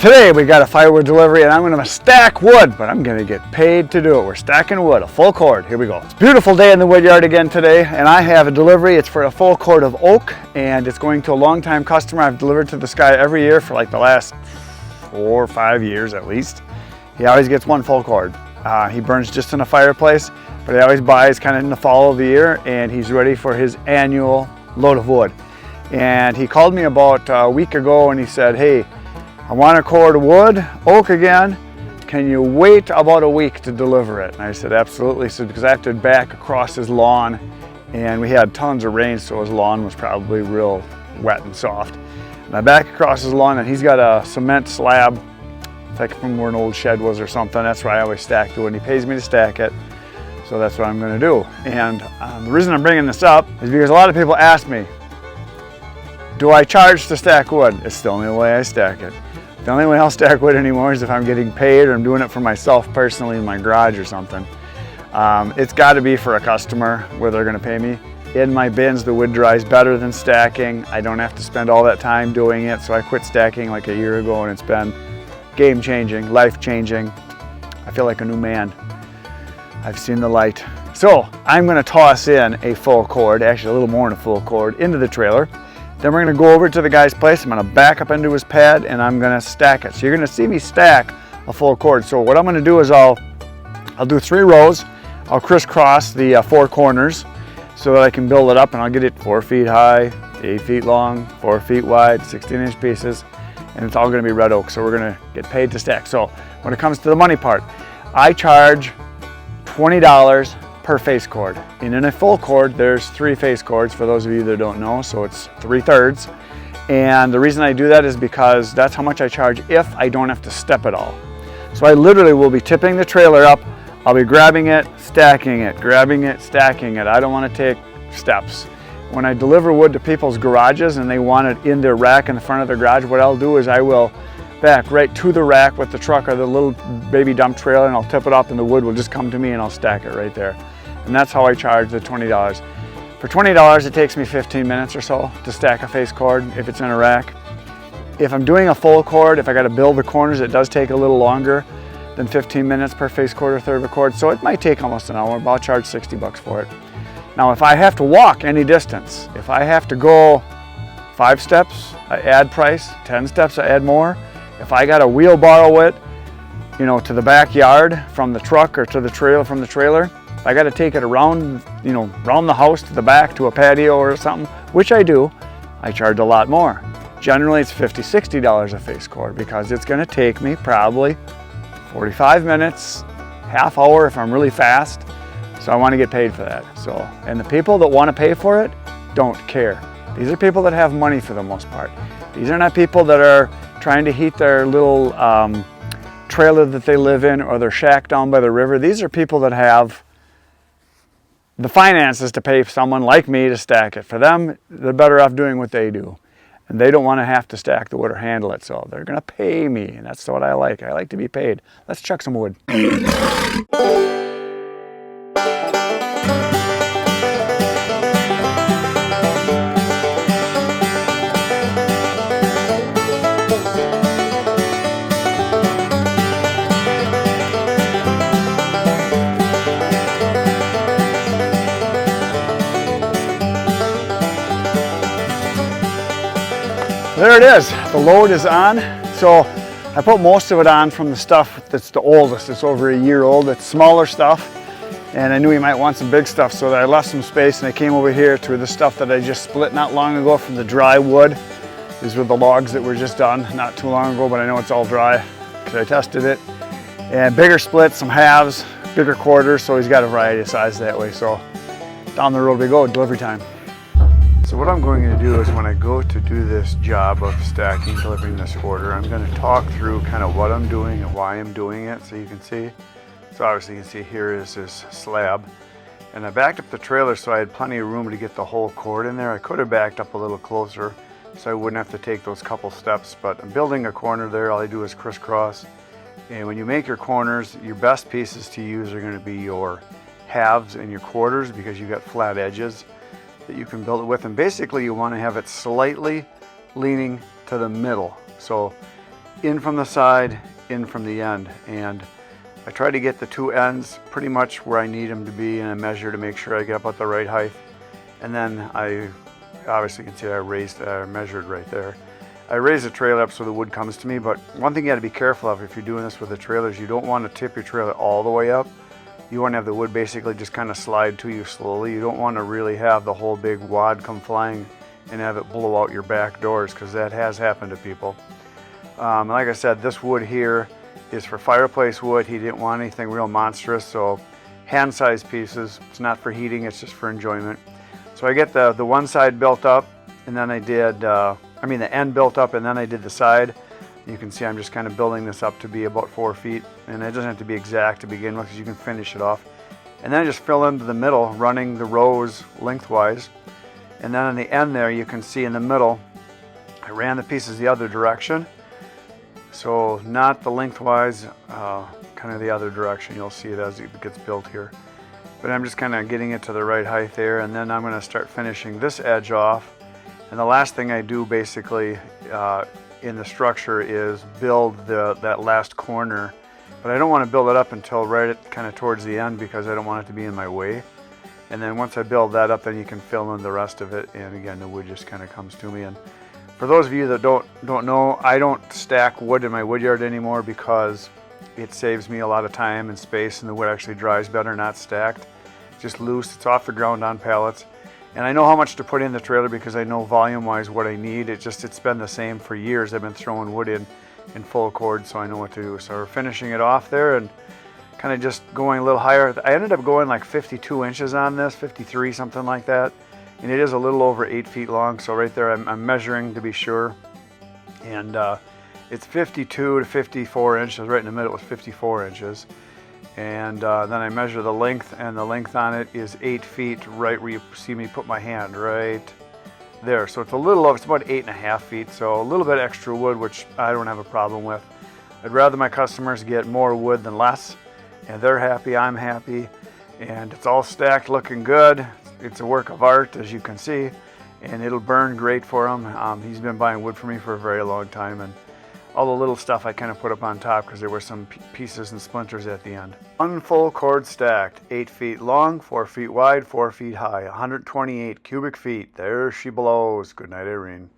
Today we got a firewood delivery and I'm going to stack wood, but I'm going to get paid to do it. We're stacking wood, a full cord. Here we go. It's a beautiful day in the wood yard again today, and I have a delivery. It's for a full cord of oak, and it's going to a longtime customer. I've delivered to this guy every year for like the last 4 or 5 years at least. He always gets one full cord. He burns just in a fireplace, but he always buys kind of in the fall of the year, and he's ready for his annual load of wood. And he called me about a week ago and he said, hey, I want a cord of wood, oak again. Can you wait about a week to deliver it? And I said, absolutely. So because I have to back across his lawn, and we had tons of rain, so his lawn was probably real wet and soft. And I back across his lawn, and he's got a cement slab, it's like from where an old shed was or something. That's where I always stack the wood, and he pays me to stack it. So that's what I'm gonna do. And the reason I'm bringing this up is because a lot of people ask me, do I charge to stack wood? It's the only way I stack it. The only way I'll stack wood anymore is if I'm getting paid or I'm doing it for myself personally in my garage or something. It's got to be for a customer where they're going to pay me. In my bins, the wood dries better than stacking. I don't have to spend all that time doing it, so I quit stacking like a year ago, and it's been game-changing, life-changing. I feel like a new man. I've seen the light. So I'm going to toss in a full cord, actually a little more than a full cord, into the trailer. Then we're going to go over to the guy's place. I'm going to back up into his pad and I'm going to stack it. So you're going to see me stack a full cord. So what I'm going to do is I'll do 3 rows. I'll crisscross the 4 corners so that I can build it up, and I'll get it 4 feet high, 8 feet long, 4 feet wide, 16-inch pieces, and it's all going to be red oak. So we're going to get paid to stack. So when it comes to the money part, I charge $20 per face cord. And in a full cord, there's 3 face cords for those of you that don't know, so it's 3/3. And the reason I do that is because that's how much I charge if I don't have to step at all. So I literally will be tipping the trailer up, I'll be grabbing it, stacking it, grabbing it, stacking it. I don't want to take steps. When I deliver wood to people's garages and they want it in their rack in the front of their garage, what I'll do is I will back right to the rack with the truck or the little baby dump trailer, and I'll tip it up and the wood will just come to me and I'll stack it right there. And that's how I charge the $20. For $20, it takes me 15 minutes or so to stack a face cord if it's in a rack. If I'm doing a full cord, if I got to build the corners, it does take a little longer than 15 minutes per face cord or third of a cord. So it might take almost an hour, but I'll charge 60 bucks for it. Now, if I have to walk any distance, if I have to go 5 steps, I add price, 10 steps, I add more. If I got to wheelbarrow it, you know, to the backyard from the truck or to the trailer from the trailer, I got to take it around, you know, around the house to the back to a patio or something, which I do, I charge a lot more. Generally, it's $50, $60 a face cord because it's going to take me probably 45 minutes, half hour if I'm really fast. So I want to get paid for that. So, and the people that want to pay for it don't care. These are people that have money for the most part. These are not people that are trying to heat their little trailer that they live in or their shack down by the river. These are people that have the finances to pay someone like me to stack it. For them, they're better off doing what they do. And they don't want to have to stack the wood or handle it, so they're going to pay me, and that's what I like. I like to be paid. Let's chuck some wood. There it is, the load is on. So I put most of it on from the stuff that's the oldest. It's over a year old, it's smaller stuff. And I knew you might want some big stuff, so that I left some space, and I came over here to the stuff that I just split not long ago from the dry wood. These were the logs that were just done not too long ago, but I know it's all dry because I tested it. And bigger splits, some halves, bigger quarters, so he's got a variety of size that way. So down the road we go, delivery time. So what I'm going to do is when I go to do this job of stacking, delivering this order, I'm going to talk through kind of what I'm doing and why I'm doing it so you can see. So obviously you can see here is this slab. And I backed up the trailer so I had plenty of room to get the whole cord in there. I could have backed up a little closer so I wouldn't have to take those couple steps, but I'm building a corner there. All I do is crisscross. And when you make your corners, your best pieces to use are going to be your halves and your quarters because you've got flat edges that you can build it with. And basically you want to have it slightly leaning to the middle. So in from the side, in from the end. And I try to get the two ends pretty much where I need them to be, and I measure to make sure I get about the right height. And then I obviously can see I measured right there. I raise the trailer up so the wood comes to me, but one thing you gotta be careful of if you're doing this with the trailer is you don't want to tip your trailer all the way up. You want to have the wood basically just kind of slide to you slowly. You don't want to really have the whole big wad come flying and have it blow out your back doors, because that has happened to people. Like I said, this wood here is for fireplace wood. He didn't want anything real monstrous, so hand-sized pieces. It's not for heating, it's just for enjoyment. So I get the one side built up, and then I did, the end built up, and then I did the side. You can see I'm just kind of building this up to be about 4 feet, and it doesn't have to be exact to begin with because you can finish it off. And then I just fill into the middle, running the rows lengthwise. And then on the end there, you can see in the middle, I ran the pieces the other direction. So not the lengthwise, kind of the other direction. You'll see it as it gets built here. But I'm just kind of getting it to the right height there, and then I'm going to start finishing this edge off. And the last thing I do basically in the structure is build that last corner. But I don't want to build it up until right kind of towards the end, because I don't want it to be in my way. And then once I build that up, then you can fill in the rest of it, and again the wood just kind of comes to me. And for those of you that don't know, I don't stack wood in my wood yard anymore because it saves me a lot of time and space, and the wood actually dries better not stacked. Just loose, it's off the ground on pallets. And I know how much to put in the trailer because I know volume-wise what I need. It's been the same for years. I've been throwing wood in full cord, so I know what to do. So we're finishing it off there and kind of just going a little higher. I ended up going like 52 inches on this, 53, something like that. And it is a little over 8 feet long, so right there I'm measuring to be sure. And it's 52 to 54 inches, right in the middle was 54 inches. And then I measure the length, and the length on it is 8 feet, right where you see me put my hand, right there. So it's a little over, it's about 8.5 feet, so a little bit extra wood, which I don't have a problem with. I'd rather my customers get more wood than less, and they're happy, I'm happy, and it's all stacked looking good. It's a work of art, as you can see, and it'll burn great for him. He's been buying wood for me for a very long time, and all the little stuff I kind of put up on top because there were some pieces and splinters at the end. One full cord stacked, 8 feet long, 4 feet wide, 4 feet high, 128 cubic feet. There she blows. Good night, Irene.